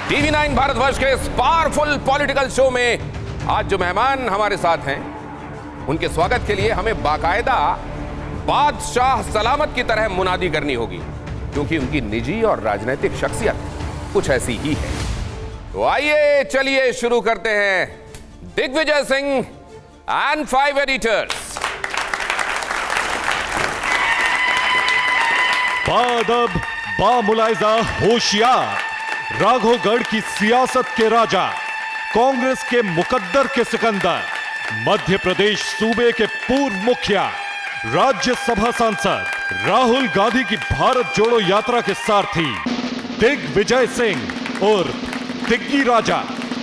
TV 9 Bharatvarsh के इस powerful political show में आज जो मेहमान हमारे साथ हैं, उनके स्वागत के लिए हमें बाकायदा बादशाह सलामत की तरह मुनादी करनी होगी, क्योंकि उनकी निजी और राजनीतिक शख्सियत कुछ ऐसी ही है। तो आइए चलिए शुरू करते हैं दिग्विजय सिंह एंड 5 एडिटर्स। बादब बामुलाइजा होशियार, राघोगढ़ की सियासत के राजा, कांग्रेस के मुकद्दर के सिकंदर, मध्य प्रदेश सूबे के पूर्व मुखिया, राज्यसभा सांसद, राहुल गांधी की भारत जोड़ो यात्रा के सारथी दिग्विजय सिंह और दिग्गी राजा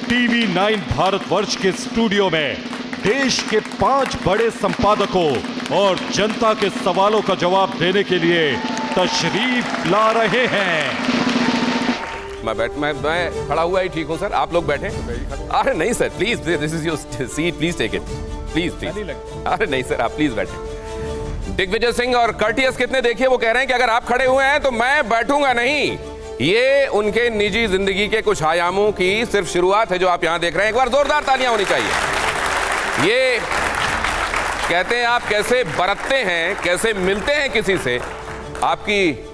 टीवी 9 भारतवर्ष के स्टूडियो में देश के 5 बड़े संपादकों और जनता के सवालों का जवाब देने के लिए तशरीफ ला रहे हैं। मैं खड़ा हुआ ही ठीक हूं सर, आप लोग बैठे। अरे नहीं sir, please, this is your seat, please take it, please. अरे नहीं सर, आप प्लीज बैठे। दिग्विजय सिंह और कर्टियस कितने देखिए, वो कह रहे हैं कि अगर आप खड़े हुए हैं तो मैं बैठूंगा नहीं। ये उनके निजी जिंदगी के कुछ आयामों की सिर्फ शुरुआत है जो आप यहां देख रहे हैं। एक बार जोरदार तालियां होनी चाहिए। ये कहते हैं आप कैसे बरतते हैं, कैसे मिलते हैं किसी से, आपकी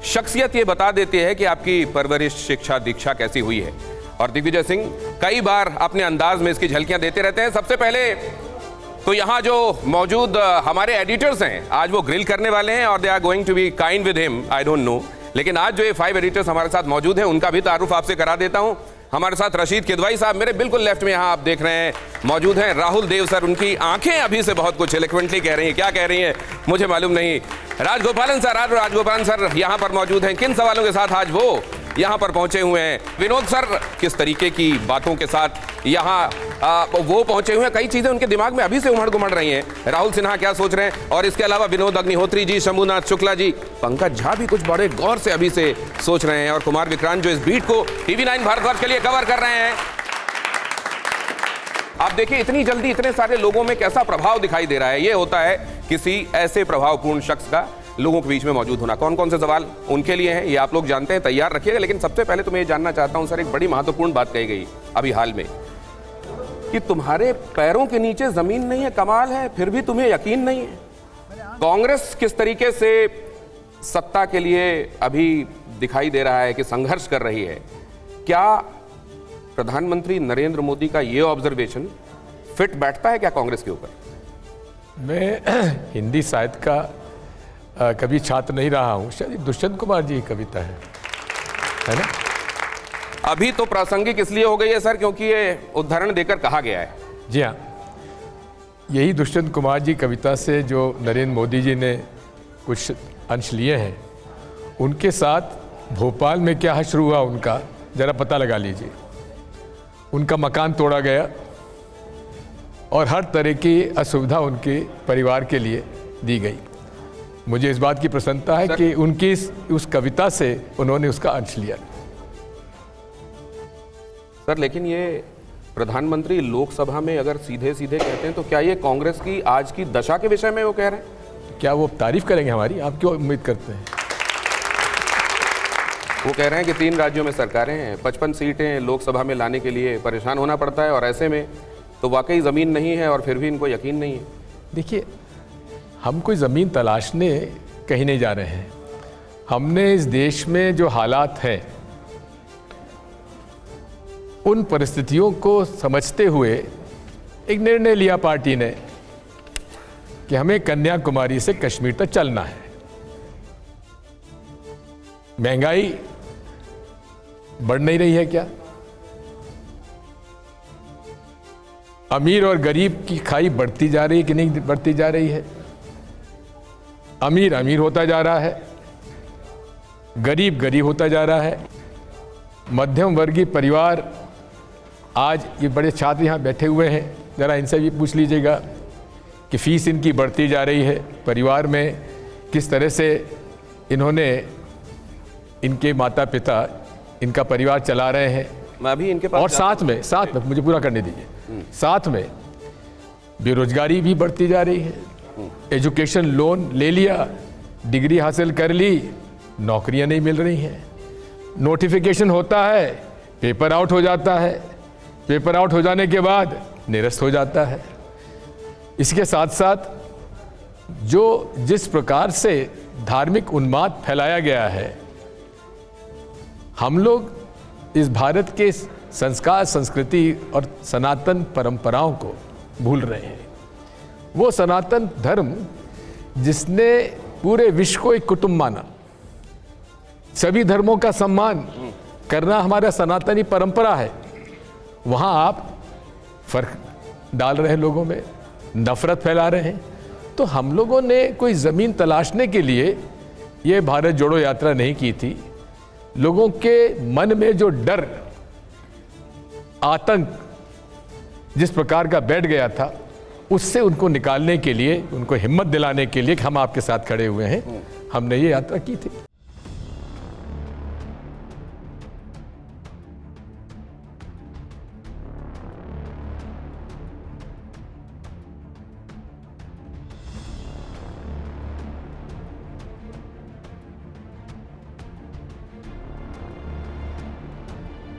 शख्सियत ये बता देती है कि आपकी परवरिश, शिक्षा, दीक्षा कैसी हुई है। और दिग्विजय सिंह कई बार अपने अंदाज में इसकी झलकियां देते रहते हैं। सबसे पहले तो यहाँ जो मौजूद हमारे एडिटर्स हैं, आज वो ग्रिल करने वाले हैं और they are going to be kind with him, I don't know. लेकिन आज जो ये 5 एडिटर्स हमारे साथ मौजूद हैं, उनका भी तारुफ आपसे करा देता हूं। हमारे साथ रशीद किदवाई साहब मेरे बिल्कुल लेफ्ट में यहाँ आप देख रहे हैं मौजूद हैं। राहुल देव सर, उनकी आंखें अभी से बहुत कुछ एलोक्वेंटली कह रही हैं, क्या कह रही हैं मुझे मालूम नहीं। राजगोपालन सर यहाँ पर मौजूद हैं। किन सवालों के साथ आज वो यहाँ पर पहुंचे हुए हैं। विनोद सर किस तरीके की बातों के साथ यहाँ वो पहुंचे हुए हैं, कई चीजें उनके दिमाग में अभी से उमड़ घुमड़ रही हैं। राहुल सिन्हा क्या सोच रहे हैं, और इसके अलावा विनोद अग्निहोत्री जी, शंभुनाथ शुक्ला जी, पंकज झा भी कुछ बड़े गौर से अभी से सोच रहे हैं, और कुमार विक्रांत जो इस बीट को टीवी 9 भारतवर्ष के लिए कवर कर रहे हैं। आप देखिए इतनी जल्दी इतने सारे लोगों में कैसा प्रभाव दिखाई दे रहा है। ये होता है किसी ऐसे प्रभावपूर्ण शख्स का लोगों के बीच में मौजूद होना। कौन कौन से सवाल उनके लिए हैं ये आप लोग जानते हैं, तैयार रखिएगा। लेकिन सबसे पहले तो मैं ये जानना चाहता हूं सर, एक बड़ी महत्वपूर्ण बात कही गई अभी हाल में कि तुम्हारे पैरों के नीचे जमीन नहीं है। कमाल है, फिर भी तुम्हें यकीन नहीं है। कांग्रेस किस तरीके से सत्ता के लिए अभी दिखाई दे रहा है कि संघर्ष कर रही है, क्या प्रधानमंत्री नरेंद्र मोदी का ये ऑब्जर्वेशन फिट बैठता है क्या कांग्रेस के ऊपर? मैं हिंदी साहित्य का कभी छात्र नहीं रहा हूं, शायद दुष्यंत कुमार जी की कविता है ना। अभी तो प्रासंगिक इसलिए हो गई है सर क्योंकि ये उदाहरण देकर कहा गया है। जी हाँ, यही दुष्यंत कुमार जी कविता से जो नरेंद्र मोदी जी ने कुछ अंश लिए हैं, उनके साथ भोपाल में क्या शुरू हुआ उनका जरा पता लगा लीजिए। उनका मकान तोड़ा गया और हर तरह की असुविधा उनके परिवार के लिए दी गई। मुझे इस बात की प्रसन्नता है कि उनकी उस कविता से उन्होंने उसका अंश लिया। सर लेकिन ये प्रधानमंत्री लोकसभा में अगर सीधे सीधे कहते हैं तो क्या ये कांग्रेस की आज की दशा के विषय में वो कह रहे हैं? क्या वो तारीफ करेंगे हमारी? आप क्यों उम्मीद करते हैं? वो कह रहे हैं कि 3 राज्यों में सरकारें हैं, 55 सीटें लोकसभा में लाने के लिए परेशान होना पड़ता है, और ऐसे में तो वाकई ज़मीन नहीं है और फिर भी इनको यकीन नहीं है। देखिए, हम कोई ज़मीन तलाशने कहीं नहीं जा रहे हैं। हमने इस देश में जो हालात हैं उन परिस्थितियों को समझते हुए एक निर्णय लिया पार्टी ने कि हमें कन्याकुमारी से कश्मीर तक चलना है। महंगाई बढ़ नहीं रही है क्या? अमीर और गरीब की खाई बढ़ती जा रही है कि नहीं बढ़ती जा रही है? अमीर अमीर होता जा रहा है, गरीब गरीब होता जा रहा है। मध्यम वर्गीय परिवार, आज ये बड़े छात्र यहाँ बैठे हुए हैं, ज़रा इनसे भी पूछ लीजिएगा कि फीस इनकी बढ़ती जा रही है। परिवार में किस तरह से इन्होंने, इनके माता पिता इनका परिवार चला रहे हैं। मैं अभी इनके पास और साथ में मुझे पूरा करने दीजिए, साथ में बेरोजगारी भी बढ़ती जा रही है। एजुकेशन लोन ले लिया, डिग्री हासिल कर ली, नौकरियां नहीं मिल रही हैं। नोटिफिकेशन होता है, पेपर आउट हो जाता है, पेपर आउट हो जाने के बाद निरस्त हो जाता है। इसके साथ साथ जिस प्रकार से धार्मिक उन्माद फैलाया गया है, हम लोग इस भारत के संस्कार, संस्कृति और सनातन परंपराओं को भूल रहे हैं। वो सनातन धर्म जिसने पूरे विश्व को एक कुटुंब माना, सभी धर्मों का सम्मान करना हमारा सनातनी परंपरा है, वहाँ आप फर्क डाल रहे हैं, लोगों में नफरत फैला रहे हैं। तो हम लोगों ने कोई ज़मीन तलाशने के लिए ये भारत जोड़ो यात्रा नहीं की थी। लोगों के मन में जो डर, आतंक जिस प्रकार का बैठ गया था, उससे उनको निकालने के लिए, उनको हिम्मत दिलाने के लिए कि हम आपके साथ खड़े हुए हैं, हमने ये यात्रा की थी।